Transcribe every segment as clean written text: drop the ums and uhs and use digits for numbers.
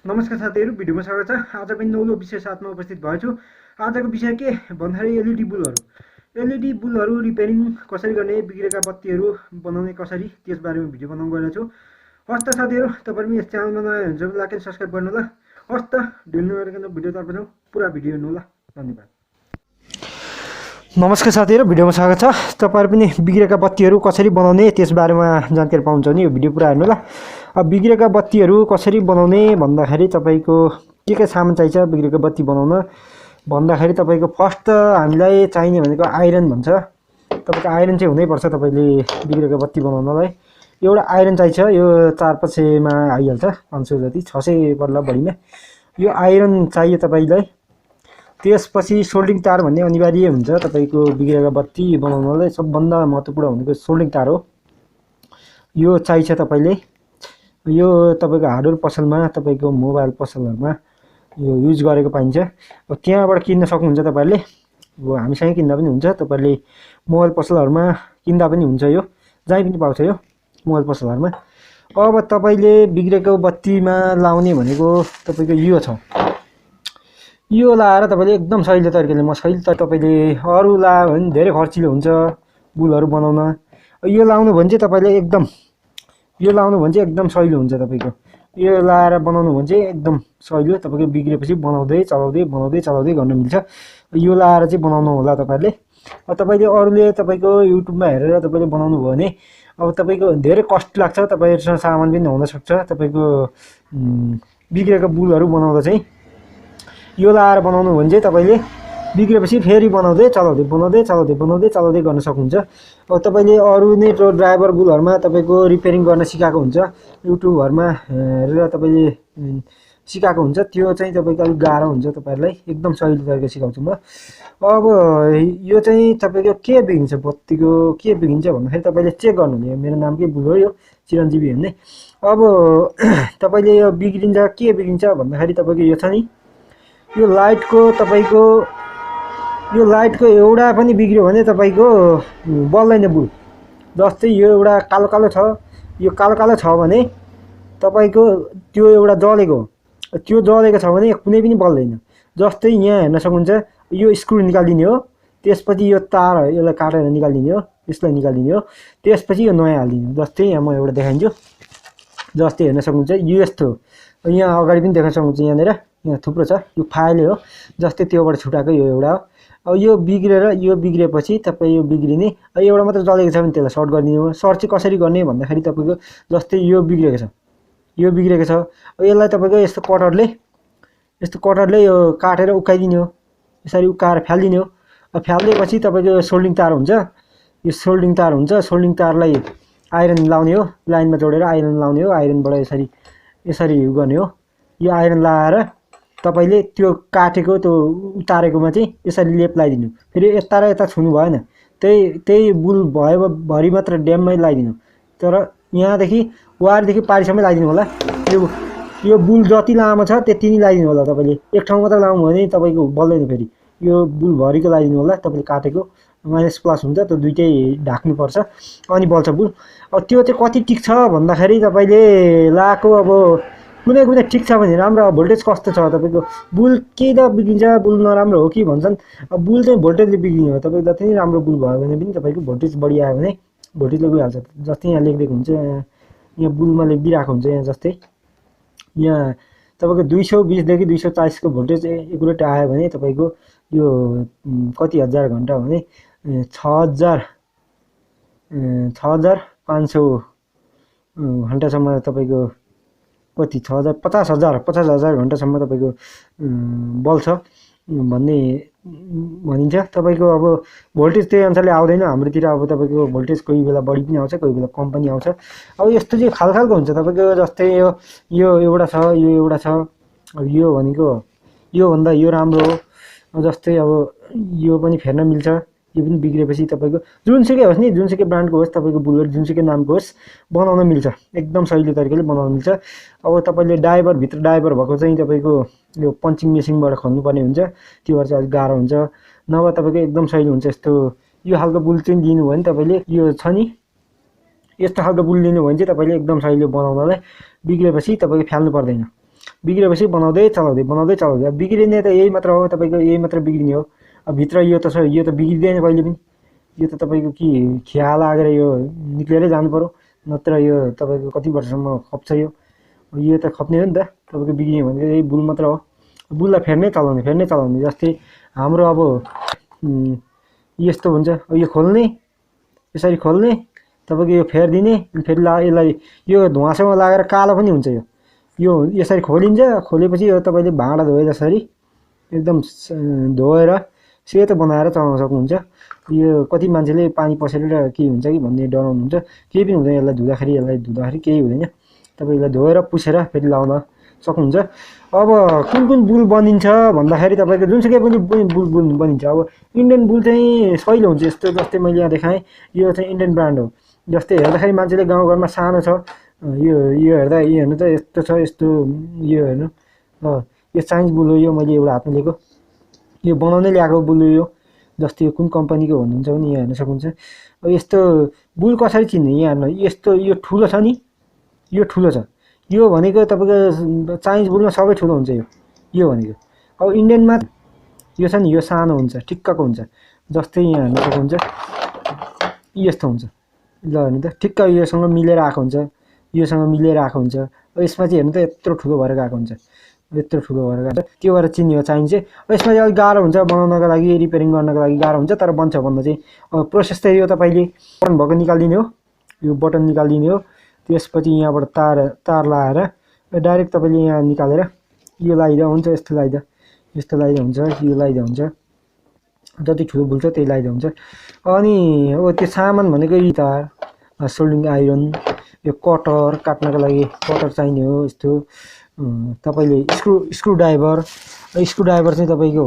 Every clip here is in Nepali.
नमस्कार साथीहरु, भिडियोमा स्वागत छ। आज पनि नौलो विषय साथमा उपस्थित भएछु। आजको विषय के भन्दाखेरि एलईडी बुलहरु। एलईडी बुलहरु रिपेयरिङ कसरी गर्ने, बिग्रेका बत्तीहरु बनाउने कसरी, त्यस बारेमा भिडियो बनाउन गएको छु। हस्त साथीहरु, तपाईहरु यस च्यानलमा नयाँ हुनुहुन्छ भने लाइक एन्ड सब्स्क्राइब गर्नु होला। हस्त ढिल नगरिकन भिडियोतर्फ जाउँ। पुरा भिडियो हेर्नु होला। धन्यवाद। नमस्कार साथीहरु, भिडियोमा स्वागत छ। तपाईहरु पनि बिग्रेका बत्तीहरु कसरी बनाउने त्यस बारेमा जानकारी पाउनुहुन्छ भने यो भिडियो पुरा हेर्नु होला। अब बिग्रेका बत्तीहरु कसरी बनाउने भन्दाखेरि तपाईको के सामान चाहिन्छ बिग्रेको बत्ती बनाउन भन्दाखेरि तपाईको फर्स्ट हामीलाई चाहिने भनेको आइरन भन्छ। तपाईको आइरन चाहिँ हुनै पर्छ तपाईले बिग्रेको बत्ती बनाउनलाई। एउटा आइरन चाहिन्छ, यो 4-5 मा आइहाल्छ, 500 जति, 600 पर्ला बढीमा। यो आइरन चाहियो तपाईलाई। त्यसपछि सोल्डिङ तार भन्ने अनिवार्य हुन्छ तपाईको बिग्रेको बत्ती बनाउनलाई। सबभन्दा महत्त्वपूर्ण भनेको सोल्डिङ तार हो। यो चाहिन्छ तपाईले। यो तपाईको हार्डवेयर पसलमा, तपाईको मोबाइल पसलहरुमा यो युज गरेको पाइन्छ। त्यहाँबाट किन्न सक्नुहुन्छ तपाईहरुले। हामीसँग किन्दा पनि हुन्छ, तपाईहरुले मोबाइल पसलहरुमा किन्दा पनि हुन्छ। यो जहाँ पनि पाउँछ यो मोबाइल पसलहरुमा। अब तपाईले बिग्रेको बत्तीमा लाउने भनेको तपाईको यो छ। यो लाएर तपाईले एकदम सजिलो तरिकाले तपाईले अरु लायो भने धेरै खर्चिलो हुन्छ बुलहरु बनाउन। यो लाउनु भने चाहिँ तपाईले एकदम सजिलो हुन्छ तपाईको। यो लाएर बनाउनु भने चाहिँ एकदम सजिलो। तपाईको बिग्रेपछि बनाउँदै चलाउँदै गर्न मिल्छ। यो लाएर चाहिँ बनाउनु होला तपाईहरुले। अब तपाईले अरुले तपाईको युट्युबमा हेरेर तपाईले बनाउनु भयो भने अब तपाईको धेरै कस्ट लाग्छ। तपाईहरुसँग सामान पनि हुन सक्छ। तपाईको बिग्रेको बुलहरु बनाउँदा चाहिँ यो लाएर बनाउनु भने चाहिँ तपाईले बिग्रेपछि फेरि बनाउँदै चलाउँदै गर्न सक्नुहुन्छ। अब तपाईले अरु नै ड्राइभर बुलहरुमा तपाईको रिपेयरिङ गर्न सिकाएको हुन्छ, युट्युबहरुमा हेरेर तपाईले सिकाएको हुन्छ। त्यो चाहिँ तपाईको अलि गाह्रो हुन्छ तपाईहरुलाई। एकदम सजिलो तरिकाले सिकाउँछु म। अब यो चाहिँ तपाईको के बिग्रिन्छ, बत्तीको के बिग्रिन्छ भन्दाखेरि तपाईले चेक गर्नुहुने। मेरो नामकै बुल हो यो, चिरञ्जीवी भन्ने। अब तपाईले यो बिग्रिन्छ के बिग्रिन्छ भन्दाखेरि तपाईको यो छ नि, यो लाइटको एउटा पनि बिग्रियो भने तपाईको बल्दैन बुल। जस्तै यो एउटा कालो छ, यो कालो छ भने तपाईको त्यो एउटा जलेको छ भने कुनै पनि बल्दैन। जस्तै यहाँ हेर्न सक्नुहुन्छ, यो स्क्रू निकाल्दिने हो। त्यसपछि यो तार यसलाई काटेर निकाल्दिने हो, यसलाई निकाल्दिने हो। त्यसपछि यो नयाँ हाल्दिने हो। जस्तै यहाँ म एउटा देखाइदिन्छु। जस्तै हेर्न सक्नुहुन्छ, यो यस्तो यहाँ अगाडि पनि देख्न सक्नुहुन्छ। यहाँ थुप्रो छ, यो फाइल हो। जस्तै त्योबाट छुटाएको यो एउटा हो। अब यो बिग्रेपछि तपाई यो बिग्रिने एउटा मात्र जलेको छ भने त्यसलाई सर्ट गरिदिनु हो। सर्ट चाहिँ कसरी गर्ने भन्दाखेरि तपाईको जस्तै यो बिग्रेको छ। अब यसलाई तपाईको यस्तो कटरले यो काटेर उकाइदिने हो। यसरी उकाएर फाल्दिने हो। अब फाल्दिएपछि तपाईको सोल्डिङ तार हुन्छ। यो सोल्डिङ तारलाई आइरन लाउने हो। लाइनमा जोडेर आइरन लाउने हो। आइरनबाट यसरी गर्ने हो। यो आइरन लाएर तपाईले त्यो काटेको त्यो उतारेकोमा चाहिँ यसरी लेप लगाइदिनु। फेरि यता र यता छुनु भएन। त्यही बुल भयो भरि मात्र ड्याममै लगाइदिनु। तर यहाँदेखि वायरदेखि पारीसम्म लगाइदिनु होला। यो बुल जति लामो छ त्यति नै लगाइदिनु होला। तपाईले एक ठाउँ मात्र लाउनु भने तपाईको बल्दैन। फेरि यो बुल भरिको लगाइदिनु होला। तपाईले काटेको माइनस प्लस हुन्छ, त्यो दुईटै ढाक्नु पर्छ अनि बल्छ बुल। अब त्यो चाहिँ कति टिक्छ भन्दाखेरि तपाईले लाको अब कुनै ठिक छ भने राम्रो। भोल्टेज कस्तो छ तपाईको बुल के त बिग्रिन्छ, बुल नराम्रो हो कि भन्छन्। अब बुल चाहिँ भोल्टेजले बिग्रिने हो। तपाईको जति नै राम्रो बुल भयो भने पनि तपाईको भोल्टेज बढी आयो भने भोल्टेजले गइहाल्छ। जस्तै यहाँ लेखिदिएको हुन्छ, यहाँ बुलमा लेखिदिरहेको हुन्छ। यहाँ जस्तै यहाँ तपाईको 220 देखि 240 को भोल्टेज एकुरेट आयो भने तपाईको यो कति हजार घण्टा भने 6500 घण्टासम्म तपाईको कति 50,000 घण्टासम्म तपाईको बल्छ भन्ने भनिन्छ। तपाईको अब भोल्टेज त्यही अनुसारले आउँदैन हाम्रोतिर। अब तपाईको भोल्टेज कोही बेला बढी पनि आउँछ, कोही बेला कम पनि आउँछ। अब यस्तो चाहिँ खालको हुन्छ तपाईको। जस्तै यो एउटा छ, यो एउटा छ। अब यो भनेको यो भन्दा यो राम्रो हो। जस्तै अब यो पनि फेर्न मिल्छ। यो पनि बिग्रेपछि तपाईको जुनसुकै होस् नि, जुनसुकै ब्रान्डको होस्, तपाईको बुलहरु जुनसुकै नामको होस् बनाउन मिल्छ। एकदम सजिलो तरिकाले बनाउन मिल्छ। अब तपाईले भित्र डाइभर भएको चाहिँ तपाईको यो पञ्चिङ मेसिनबाट खोल्नुपर्ने हुन्छ। त्यो चाहिँ अलिक गाह्रो हुन्छ। नभए तपाईको एकदम सजिलो हुन्छ। यस्तो यो खालको बुल चाहिँ दिनु भयो भने तपाईले यो छ नि, यस्तो खालको बुल लिनु भने चाहिँ तपाईले एकदम सजिलो बनाउनलाई। बिग्रेपछि तपाईको फाल्नु पर्दैन। बिग्रेपछि बनाउँदै चलाउँदै बिग्रिने त यही मात्र हो तपाईँको, यही मात्र बिग्रिने हो। अब भित्र यो त छ, यो त बिग्रिँदैन कहिले पनि। यो त तपाईँको के खिया लागेर यो निक्लेरै जानु पर्यो, नत्र यो तपाईँको कति वर्षसम्म खप्छ यो। यो त खप्ने हो नि त, तपाईँको बिग्रियो भने यही बुल मात्र हो। बुललाई फेर्नै चलाउने जस्तै हाम्रो अब यस्तो हुन्छ, यो खोल्ने, यसरी खोल्ने, तपाईँको यो फेरिदिने, अनि फेरि यसलाई यो धुवासँग लागेर कालो पनि हुन्छ। यो यसरी खोलिन्छ, खोलेपछि यो तपाईँले भाँडा धोए जसरी एकदम धोएर सेतो बनाएर चलाउन सक्नुहुन्छ। यो कति मान्छेले पानी पसेर के हुन्छ कि भन्ने डराउनुहुन्छ, केही पनि हुँदैन। यसलाई धुँदाखेरि केही हुँदैन। तपाईँ यसलाई धोएर पुछेर फेरि लाउन सक्नुहुन्छ। अब कुन बुल बनिन्छ भन्दाखेरि तपाईँको जुनसुकै पनि बुल बनिन्छ। अब इन्डियन बुल चाहिँ सहिलो हुन्छ। यस्तो जस्तै मैले यहाँ देखाएँ, यो चाहिँ इन्डियन ब्रान्ड हो। जस्तै हेर्दाखेरि मान्छेले गाउँघरमा सानो छ, यो हेर्दा यो हेर्नु त यस्तो छ, यस्तो यो हेर्नु यो चाइनिज बुल हो। यो मैले एउटा हातमा लिएको, यो बनाउनै ल्याएको बुल हो। यो जस्तै यो कुन कम्पनीको भन्नुहुन्छ भने यहाँ हेर्न सक्नुहुन्छ। अब यस्तो बुल कसरी चिन्ने, यहाँ हेर्नु, यस्तो यो ठुलो छ नि, यो ठुलो छ। यो भनेको तपाईँको चाइनिज बुलमा सबै ठुलो हुन्छ यो भनेको। अब इन्डियनमा यो छ नि, यो सानो हुन्छ, ठिक्कको हुन्छ। जस्तै यहाँ हेर्न सक्नुहुन्छ, यस्तो हुन्छ। ल हेर्नु त, ठिक्क योसँग मिलेर आएको हुन्छ, योसँग मिलेर आएको हुन्छ। यसमा चाहिँ हेर्नु त यत्रो ठुलो भएर गएको हुन्छ, यत्रो ठुलो भएर गएको हुन्छ। त्यो भएर चिन्ने हो चाइनिज चाहिँ। यसमा चाहिँ अलिक गाह्रो हुन्छ बनाउनको लागि, रिपेयरिङ गर्नको लागि गाह्रो हुन्छ, तर बन्छ भन्दा चाहिँ। प्रोसेस चाहिँ यो तपाईँले बटन भएको निकालिदिने हो, यो बटन निकालिदिने हो। त्यसपछि यहाँबाट तार लाएर डाइरेक्ट तपाईँले यहाँ निकालेर यो लगाइदिए हुन्छ। यस्तो लगाइदिए हुन्छ, यो लगाइदिए हुन्छ। जति ठुलो बुल छ त्यही लगाइदिए हुन्छ। अनि अब त्यो सामान भनेको यी तार, सोल्डिङ आइरन, यो कटर काट्नको लागि कटर चाहिने हो। यस्तो तपाईँले स्क्रुड्राइभर चाहिँ तपाईँको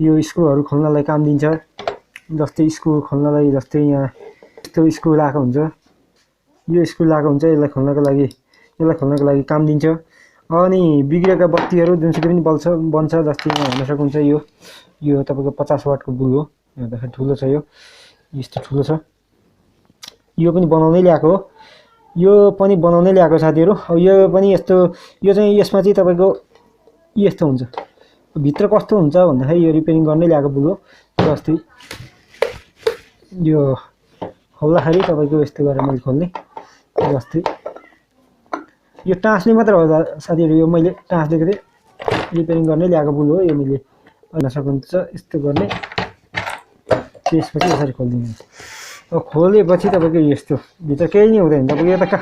यो स्क्रुहरू खोल्नलाई काम दिन्छ। जस्तै स्क्रु खोल्नलाई, जस्तै यहाँ यस्तो स्क्रु लगाएको हुन्छ, यो स्क्रु लगाएको हुन्छ। यसलाई खोल्नको लागि काम दिन्छ। अनि बिग्रेका बत्तीहरू जुनसुकै पनि बन्छ। जस्तै यहाँ हेर्न सक्नुहुन्छ, यो तपाईँको 50 वाटको बुल हो। हेर्दाखेरि ठुलो छ, यो यस्तो ठुलो छ। यो पनि बनाउनै ल्याएको हो, साथीहरू। अब यो पनि यस्तो, यो चाहिँ यसमा चाहिँ तपाईँको यस्तो हुन्छ। भित्र कस्तो हुन्छ भन्दाखेरि यो रिपेयरिङ गर्नै ल्याएको बुल हो। जस्तै यो खोल्दाखेरि तपाईँको यस्तो गरेर मैले खोल्ने, जस्तै यो टाँस्ने मात्र हो साथीहरू। यो मैले टाँस्दिएको थिएँ, रिपेयरिङ गर्नै ल्याएको बुल हो। यो मैले हेर्न सक्नुहुन्छ, यस्तो गर्ने, त्यसपछि यसरी खोलिदिनु। अब खोलेपछि तपाईँको यस्तो भित्र केही नै हुँदैन। तपाईँको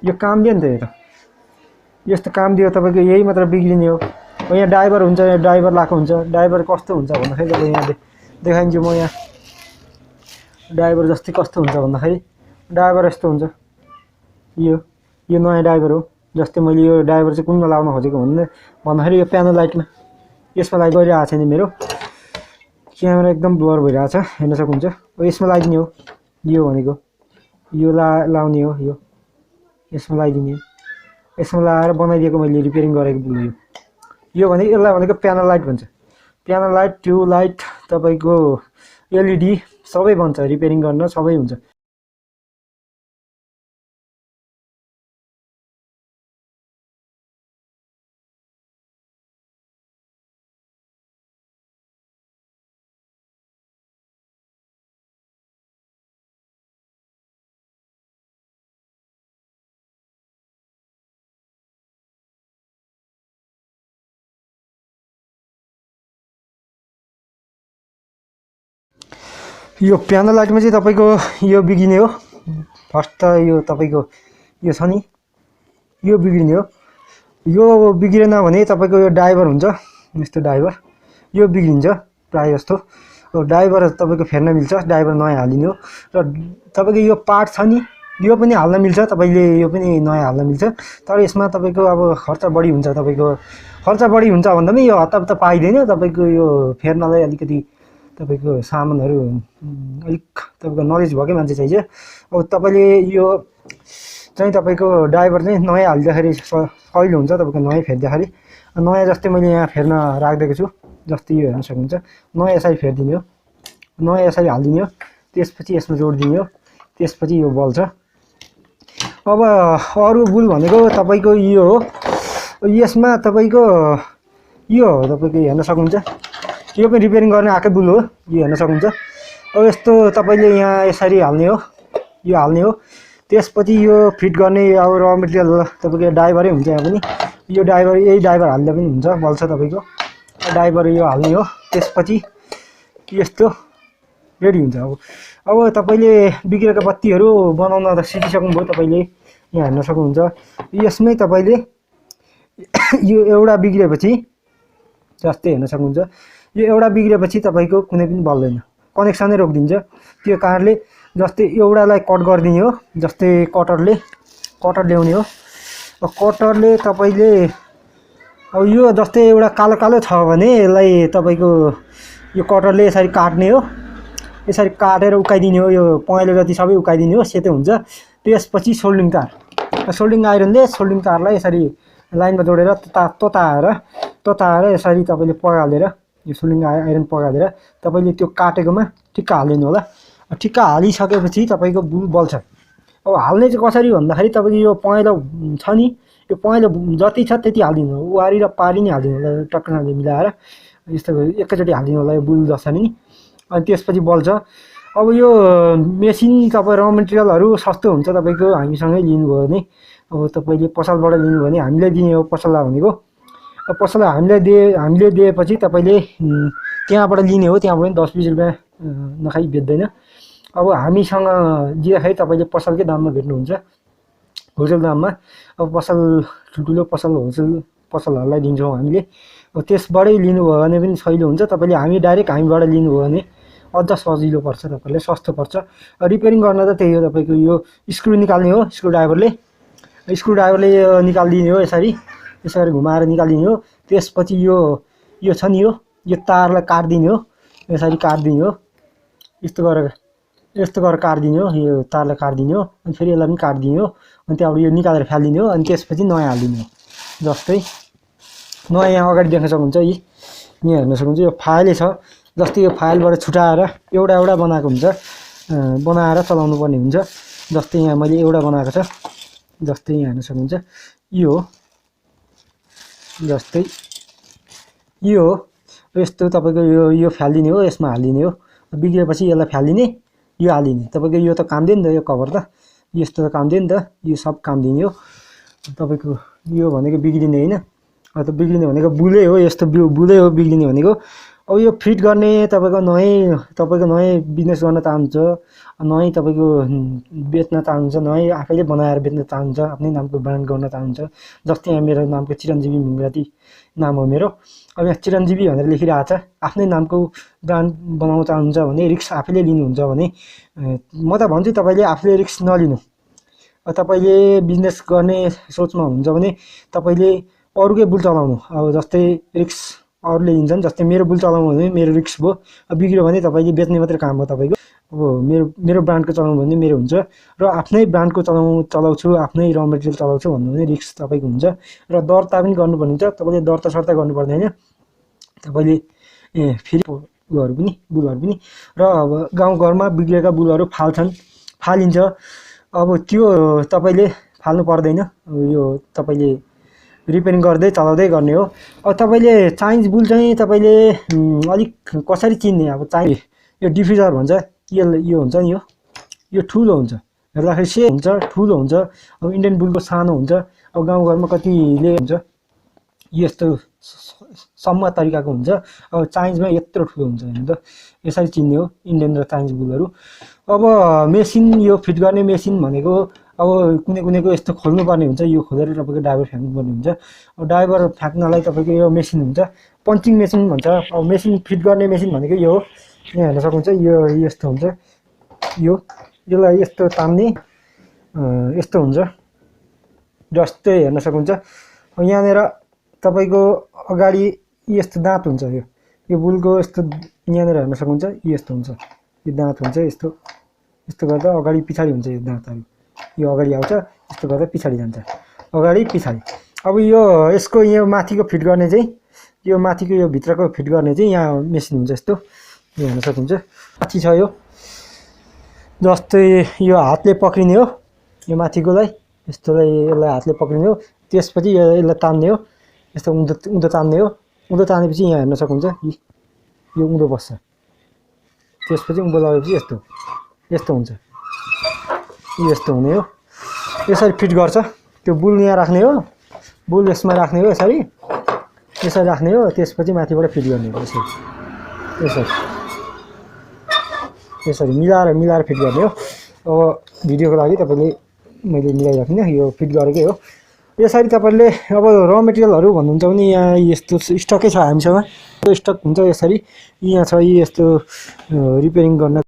यो काम दियो नि त, यो त यस्तो काम दियो तपाईँको, यही मात्र बिग्रिने हो। यहाँ ड्राइभर हुन्छ, यहाँ ड्राइभर लगाएको हुन्छ। ड्राइभर कस्तो हुन्छ भन्दाखेरि तपाईँ यहाँ देखाइदिन्छु म। यहाँ ड्राइभर जस्तै कस्तो हुन्छ भन्दाखेरि ड्राइभर यस्तो हुन्छ। यो नयाँ ड्राइभर हो। जस्तै मैले यो ड्राइभर चाहिँ कुनमा लाउन खोजेको भन्दाखेरि यो प्यानल लाइटमा, यसमा लाइट गरिरहेको छैन मेरो क्यामेरा, एकदम ब्लर भइरहेछ, हेर्न सक्नुहुन्छ। यसमा लगाइदिने हो, यो भनेको यो लाउने हो। यसमा लगाइदिने हो, यसमा लगाएर बनाइदिएको मैले रिपेयरिङ गरेको बुल हो। यो भनेको यसलाई भनेको प्यानल लाइट भन्छ। प्यानल लाइट, ट्युब लाइट, तपाईँको एलइडी सबै बन्छ, रिपेयरिङ गर्न सबै हुन्छ। यो प्यानल लाइटमा चाहिँ तपाईँको यो बिग्रिने हो। फर्स्ट त यो तपाईँको यो छ नि, यो बिग्रिने हो। यो बिग्रेन भने तपाईँको यो ड्राइभर हुन्छ, यस्तो ड्राइभर, यो बिग्रिन्छ प्रायः जस्तो। ड्राइभर तपाईँको फेर्न मिल्छ, ड्राइभर नयाँ हालिदिने हो। र तपाईँको यो पार्ट छ नि, यो पनि हाल्न मिल्छ, तपाईँले यो पनि नयाँ हाल्न मिल्छ। तर यसमा तपाईँको अब खर्च बढी हुन्छ। तपाईँको खर्च बढी हुन्छ भन्दा पनि यो हताहत पाइँदैन। तपाईँको यो फेर्नलाई अलिकति तपाईँको सामानहरू अलिक तपाईँको नलेज भएकै मान्छे चाहिन्छ। अब तपाईँले यो चाहिँ तपाईँको ड्राइभर चाहिँ नयाँ हालिदिँदाखेरि सहिलो हुन्छ। तपाईँको नयाँ फेर्दाखेरि, नयाँ जस्तै मैले यहाँ फेर्न राखिदिएको छु। जस्तै यो हेर्न सक्नुहुन्छ, नयाँ यसरी फेरिदिने हो, नयाँ यसरी हालिदिने हो। त्यसपछि यसमा जोडिदिने हो, त्यसपछि यो बल्छ। अब अरू बुल भनेको तपाईँको यो हो, यसमा तपाईँको यो हो तपाईँको हेर्न सक्नुहुन्छ, यो पनि रिपेयरिङ गर्ने आएकै बुल हो, यो हेर्न सक्नुहुन्छ। अब यस्तो तपाईँले यहाँ यसरी हाल्ने हो, यो हाल्ने हो। त्यसपछि यो फिट गर्ने अब र मेटेरियल तपाईँको ड्राइभरै हुन्छ, यहाँ पनि यो ड्राइभर, यही ड्राइभर हाल्दा पनि हुन्छ, बल्छ तपाईँको ड्राइभर यो हाल्ने हो। त्यसपछि यस्तो रेडी हुन्छ। अब तपाईँले बिग्रेको बत्तीहरू बनाउन त सिकिसक्नुभयो, तपाईँले यहाँ हेर्न सक्नुहुन्छ। यसमै तपाईँले यो एउटा बिग्रेपछि जस्तै हेर्न सक्नुहुन्छ, यो एउटा बिग्रेपछि तपाईँको कुनै पनि बल्दैन, कनेक्सनै रोकिदिन्छ त्यो कारणले। जस्तै एउटालाई कट गरिदिने हो, जस्तै कटर ल्याउने हो। कटरले तपाईँले अब यो जस्तै एउटा कालो कालो छ भने यसलाई तपाईँको यो कटरले यसरी काट्ने हो, यसरी काटेर उकाइदिने हो, यो पहेँलो जति सबै उकाइदिने हो, सेतो हुन्छ। त्यसपछि सोल्डिङ आइरनले सोल्डिङ तारलाई यसरी लाइनमा जोडेर तताएर यसरी तपाईँले पगालेर, यो सोल्डिङ आइरन पगालेर तपाईँले त्यो काटेकोमा ठिक्क हालिदिनु होला। ठिक्क हालिसकेपछि तपाईँको बुल बल्छ। अब हाल्ने चाहिँ कसरी भन्दाखेरि तपाईँको यो पहेँलो छ नि, यो पहेँलो जति छ त्यति हालिदिनु हो, वारी र पारी नै हालिदिनु होला, टक्करले मिलाएर यस्तो एकैचोटि हालिदिनु होला यो बुल जसरी नि, अनि त्यसपछि बल्छ। अब यो मेसिन तपाईँ र मेटेरियलहरू सस्तो हुन्छ तपाईँको, हामीसँगै लिनुभयो भने, अब तपाईँले पसलबाट लिनुभयो भने हामीले दिने हो पसललाई भनेको। अब पसललाई हामीले दिएपछि तपाईँले त्यहाँबाट लिने हो, त्यहाँबाट पनि 10-20 रुपियाँ नखाइ बेच्दैन। अब हामीसँग दिँदाखेरि तपाईँले पसलकै दाममा भेट्नुहुन्छ, होलसेल दाममा। अब पसल ठुल्ठुलो पसल होलसेल पसलहरूलाई दिन्छौँ हामीले। अब त्यसबाटै लिनुभयो भने पनि सजिलो हुन्छ। तपाईँले हामीबाट लिनुभयो भने अझ सजिलो पर्छ, तपाईँलाई सस्तो पर्छ। रिपेयरिङ गर्न त त्यही हो, तपाईँको यो स्क्रु निकाल्ने हो, स्क्रुड्राइभरले निकालिदिने हो, यसरी घुमाएर निकालिदिने हो। त्यसपछि यो छ नि, यो तारलाई काट्दिने हो, यसरी काट्दिने हो, यस्तो गरेर काट्दिने हो, यो तारलाई काट्दिने हो, अनि फेरि यसलाई पनि काट्दिने हो, अनि त्यहाँबाट यो निकालेर फालिदिने हो, अनि त्यसपछि नयाँ हालिदिने हो। जस्तै नयाँ यहाँ अगाडि देख्न सक्नुहुन्छ, यहाँ हेर्न सक्नुहुन्छ, यो फाइलै छ। जस्तै यो फाइलबाट छुटाएर एउटा बनाएको हुन्छ, बनाएर चलाउनु पर्ने हुन्छ। जस्तै यहाँ मैले एउटा बनाएको छ, जस्तै यहाँ हेर्न सक्नुहुन्छ, यो हो, जस्तै यो हो। यस्तो तपाईँको यो फालिदिने हो, यसमा हालिदिने हो। बिग्रेपछि यसलाई फालिदिने, यो हालिदिने। तपाईँको यो त काम दियो नि त, यो कभर त यस्तो त काम दियो नि त, यो सब काम दिने हो। तपाईँको यो भनेको बिग्रिने होइन, त बिग्रिने भनेको बुलै हो, यस्तो बुलै हो बिग्रिने भनेको। अब यो फिट गर्ने तपाईँको नयाँ बिजनेस गर्न चाहन्छ, नयाँ तपाईँको बेच्न चाहन्छ, नयाँ आफैले बनाएर बेच्न चाहन्छ, आफ्नै नामको ब्रान्ड गर्न चाहन्छ। जस्तै यहाँ मेरो नामको चिरञ्जीवी मुंग्राती नाम हो मेरो। अब यहाँ चिरञ्जीवी भनेर लेखिरहेको छ। आफ्नै नामको ब्रान्ड बनाउन चाहनुहुन्छ भने, रिस्क आफैले लिनुहुन्छ भने, म त भन्छु तपाईँले आफूले रिस्क नलिनु। तपाईँले बिजनेस गर्ने सोचमा हुनुहुन्छ भने तपाईँले अरूकै बुल चलाउनु। अब जस्तै रिस्क अरूले लिन्छन्, जस्तै मेरो बुल चलाउनु भने मेरो रिस्क भयो, बिग्रियो भने तपाईँले बेच्ने मात्रै काम हो तपाईँको। अब मेरो ब्रान्डको चलाउनु भने मेरो हुन्छ, र आफ्नै ब्रान्डको चलाउँछु, आफ्नै र मेटेरियल चलाउँछु भन्नु भने रिस्क तपाईँको हुन्छ, र दर्ता पनि गर्नुपर्ने हुन्छ। तपाईँले दर्ता सर्ता गर्नुपर्ने होइन, तपाईँले फेरि बुलहरू पनि। र अब गाउँघरमा बिग्रेका बुलहरू फालिन्छ। अब त्यो तपाईँले फाल्नु पर्दैन, यो तपाईँले रिपेयरिङ गर्दै चलाउँदै गर्ने हो। अब तपाईँले चाइनिज बुल चाहिँ तपाईँले अलिक कसरी चिन्ने, अब यो डिफ्युजर भन्छ, यो हुन्छ नि, यो ठुलो हुन्छ, हेर्दाखेरि हुन्छ, ठुलो हुन्छ। अब इन्डियन बुलको सानो हुन्छ। अब गाउँघरमा कतिले हुन्छ यस्तो सम्म तरिकाको हुन्छ, अब चाइनिजमा यत्रो ठुलो हुन्छ होइन त, यसरी चिन्ने हो इन्डियन र चाइनिज बुलहरू। अब मेसिन, यो फिट गर्ने मेसिन भनेको अब कुनैको यस्तो खोल्नुपर्ने हुन्छ, यो खोलेर तपाईँको ड्राइभर फ्याँक्नुपर्ने हुन्छ। अब ड्राइभर फ्याँक्नलाई तपाईँको यो मेसिन हुन्छ, पन्चिङ मेसिन भन्छ। अब मेसिन फिट गर्ने मेसिन भनेको यो हो, यहाँ हेर्न सक्नुहुन्छ, यो यस्तो हुन्छ, यसलाई यस्तो तान्ने यस्तो हुन्छ, जस्तै हेर्न सक्नुहुन्छ। यहाँनिर तपाईँको अगाडि यस्तो दाँत हुन्छ, यो बुलको यस्तो यहाँनिर हेर्न सक्नुहुन्छ, यस्तो हुन्छ, यो दाँत हुन्छ, यस्तो गर्दा अगाडि पछाडि हुन्छ, यो दाँतहरू यो अगाडि आउँछ, यस्तो गर्दा पछाडि जान्छ, अगाडि पछाडि। अब यसको यो माथिको फिट गर्ने चाहिँ, यो माथिको यो भित्रको फिट गर्ने चाहिँ यहाँ मेसिन हुन्छ, यस्तो यो हेर्न सक्नुहुन्छ। माथि छ यो, जस्तै यो हातले पक्रिने हो, यो माथिकोलाई यसलाई हातले पक्रिने हो। त्यसपछि यसलाई तान्ने हो, यस्तो उँधो तान्ने हो। उँधो तानेपछि यहाँ हेर्न सक्नुहुन्छ यो उँधो बस्छ। त्यसपछि उँभो लगेपछि यस्तो हुन्छ। यस्तो हुने हो। यसरी फिट गर्छ। त्यो बुल यहाँ राख्ने हो, बुल यसमा राख्ने हो, यसरी राख्ने हो। त्यसपछि माथिबाट फिट गर्ने हो। यसरी मिलाएर फिट गर्ने हो। अब भिडियोको लागि तपाईले मैले मिलाइराख्दिनँ, यो फिट गरेकै हो। यसरी तपाईले अब र मेटेरियलहरु भन्नुहुन्छ भने यहाँ यस्तो स्टकै छ हामीसँग। यो स्टक हुन्छ यसरी यहाँ छ। यस्तो रिपेयरिङ गर्न